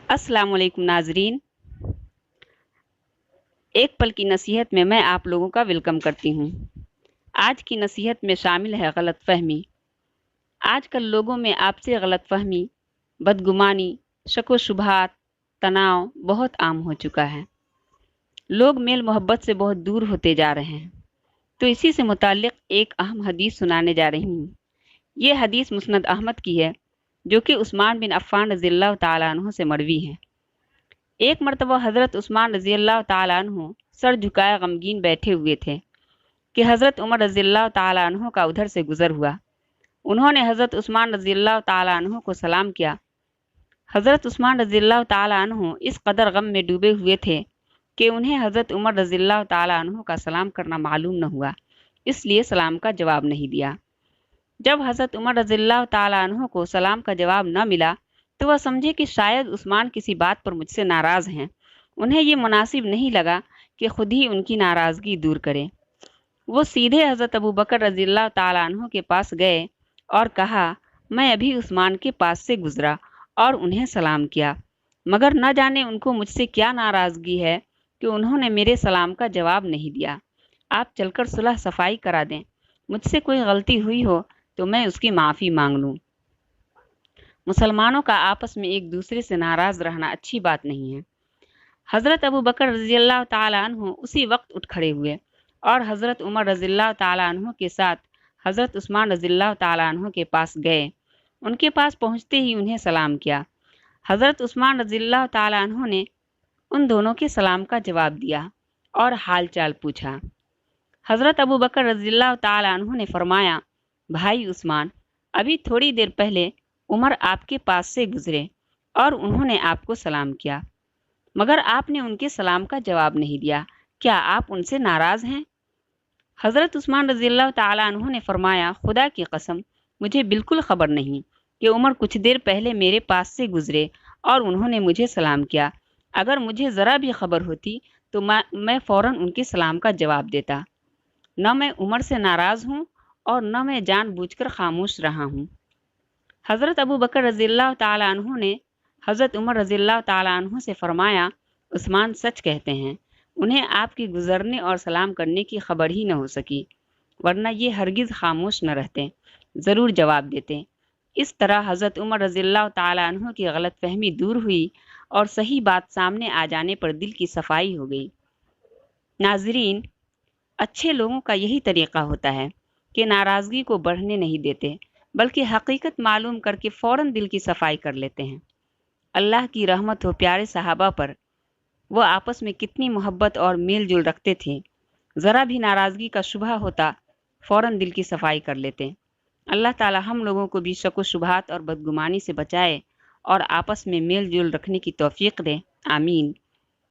अस्सलाम वालेकुम नाजरीन। एक पल की नसीहत में मैं आप लोगों का वेलकम करती हूँ। आज की नसीहत में शामिल है गलत फहमी। आजकल लोगों में आपसे गलत फहमी, बदगुमानी, शक व शुबहात, तनाव बहुत आम हो चुका है। लोग मेल मोहब्बत से बहुत दूर होते जा रहे हैं। तो इसी से मुताल्लिक एक अहम हदीस सुनाने जा रही हूँ। ये हदीस मुस्नद अहमद की है, जो कि उस्मान बिन अफ़्फ़ान रज़ियल्लाहु ताला अन्हु से मरवी है। एक मर्तबा हज़रत उस्मान रज़ियल्लाहु ताला अन्हु सर झुकाए गमगीन बैठे हुए थे कि हज़रत उमर रज़ियल्लाहु ताला अन्हु का उधर से गुज़र हुआ। उन्होंने हज़रत उस्मान रज़ियल्लाहु ताला अन्हु को सलाम किया। हज़रत उस्मान रज़ियल्लाहु ताला अन्हु इस कदर गम में डूबे हुए थे कि उन्हें हज़रत उमर रज़ियल्लाहु ताला अन्हु का सलाम करना मालूम न हुआ, इसलिए सलाम का जवाब नहीं दिया। जब हज़रत उमर रज़ियल्लाहु ताला अन्हु को सलाम का जवाब न मिला तो वह समझे कि शायद उस्मान किसी बात पर मुझसे नाराज़ हैं। उन्हें ये मुनासिब नहीं लगा कि खुद ही उनकी नाराज़गी दूर करें। वो सीधे हज़रत अबू बकर रज़ियल्लाहु ताला अन्हु के पास गए और कहा, मैं अभी उस्मान के पास से गुज़रा और उन्हें सलाम किया, मगर न जाने उनको मुझसे क्या नाराज़गी है कि उन्होंने मेरे सलाम का जवाब नहीं दिया। आप चलकर सुलह सफ़ाई करा दें। मुझसे कोई गलती हुई हो तो मैं उसकी माफ़ी मांग लूँ। मुसलमानों का आपस में एक दूसरे से नाराज़ रहना अच्छी बात नहीं है। हज़रत अबू बकर रज़ियल्लाहु ताला अन्हु उसी वक्त उठ खड़े हुए और हज़रत उमर रज़ियल्लाहु ताला अन्हु के साथ हज़रत उस्मान रज़ियल्लाहु ताला अन्हु के पास गए। उनके पास पहुँचते ही उन्हें सलाम किया। हज़रत उस्मान रज़ियल्लाहु ताला अन्हु ने उन दोनों के सलाम का जवाब दिया और हाल चाल पूछा। हज़रत अबू बकर रज़ियल्लाहु ताला अन्हु ने फरमाया, भाई उस्मान, अभी थोड़ी देर पहले उमर आपके पास से गुजरे और उन्होंने आपको सलाम किया, मगर आपने उनके सलाम का जवाब नहीं दिया। क्या आप उनसे नाराज़ हैं? हज़रत उस्मान रज़ियल्लाहु ताला अन्हु ने फरमाया, खुदा की कसम, मुझे बिल्कुल ख़बर नहीं कि उमर कुछ देर पहले मेरे पास से गुजरे और उन्होंने मुझे सलाम किया। अगर मुझे ज़रा भी खबर होती तो मैं फ़ौरन उनके सलाम का जवाब देता। न मैं उमर से नाराज़ हूँ और न मैं जानबूझकर खामोश रहा हूँ। हज़रत अबू बकर रज़ियल्लाहु ताला अन्हु ने हज़रत उमर रज़ियल्लाहु ताला अन्हु से फरमाया, उस्मान सच कहते हैं, उन्हें आपके गुज़रने और सलाम करने की खबर ही न हो सकी, वरना ये हरगिज़ खामोश न रहते, ज़रूर जवाब देते। इस तरह हज़रत उमर रज़ियल्लाहु ताला अन्हु की गलतफहमी दूर हुई और सही बात सामने आ जाने पर दिल की सफाई हो गई। नाज़रीन, अच्छे लोगों का यही तरीक़ा होता है कि नाराज़गी को बढ़ने नहीं देते, बल्कि हकीकत मालूम करके फ़ौरन दिल की सफाई कर लेते हैं। अल्लाह की रहमत हो प्यारे सहाबा पर। वो आपस में कितनी मोहब्बत और मेल जोल रखते थे। ज़रा भी नाराज़गी का शुबहा होता, फ़ौरन दिल की सफाई कर लेते। अल्लाह ताला हम लोगों को भी शक व शुबहात और बदगुमानी से बचाए और आपस में मेल जोल रखने की तौफीक दे। आमीन।